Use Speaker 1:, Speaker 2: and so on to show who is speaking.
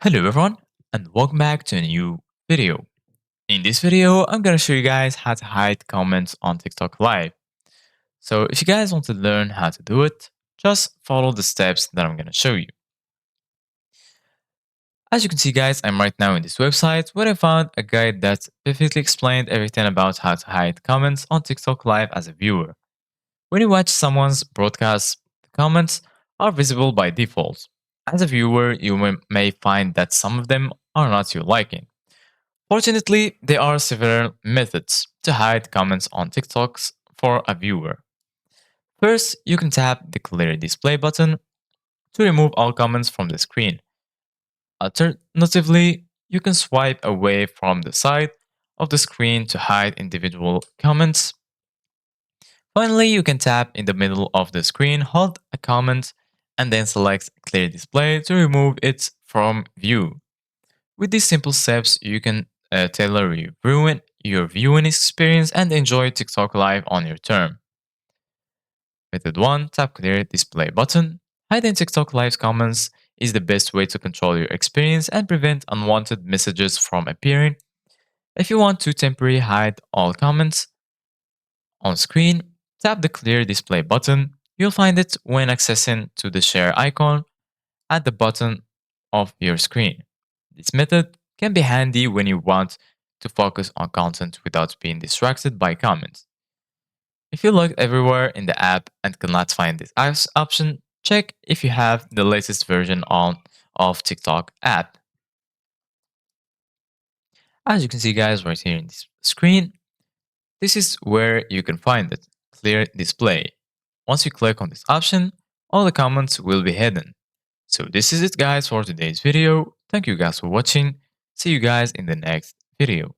Speaker 1: Hello everyone and welcome back to a new video. In this video, I'm gonna show you guys how to hide comments on TikTok Live. So if you guys want to learn how to do it, just follow the steps that I'm gonna show you. As you can see guys, I'm right now in this website where I found a guide that perfectly explained everything about how to hide comments on TikTok Live as a viewer. When you watch someone's broadcast, the comments are visible by default. As a viewer, you may find that some of them are not your liking. Fortunately, there are several methods to hide comments on TikToks for a viewer. First, you can tap the clear display button to remove all comments from the screen. Alternatively, you can swipe away from the side of the screen to hide individual comments. Finally, you can tap in the middle of the screen, hold a comment, and then select clear display to remove it from view. With these simple steps, you can tailor your viewing experience and enjoy TikTok Live on your term. Method 1. Tap clear display button. Hiding TikTok Live's comments is the best way to control your experience and prevent unwanted messages from appearing. If you want to temporarily hide all comments on screen, tap the clear display button. You'll find it when accessing to the share icon at the bottom of your screen. This method can be handy when you want to focus on content without being distracted by comments. If you look everywhere in the app and cannot find this option, check if you have the latest version of TikTok app. As you can see guys right here in this screen, this is where you can find it, clear display. Once you click on this option, all the comments will be hidden. So this is it guys for today's video. Thank you guys for watching. See you guys in the next video.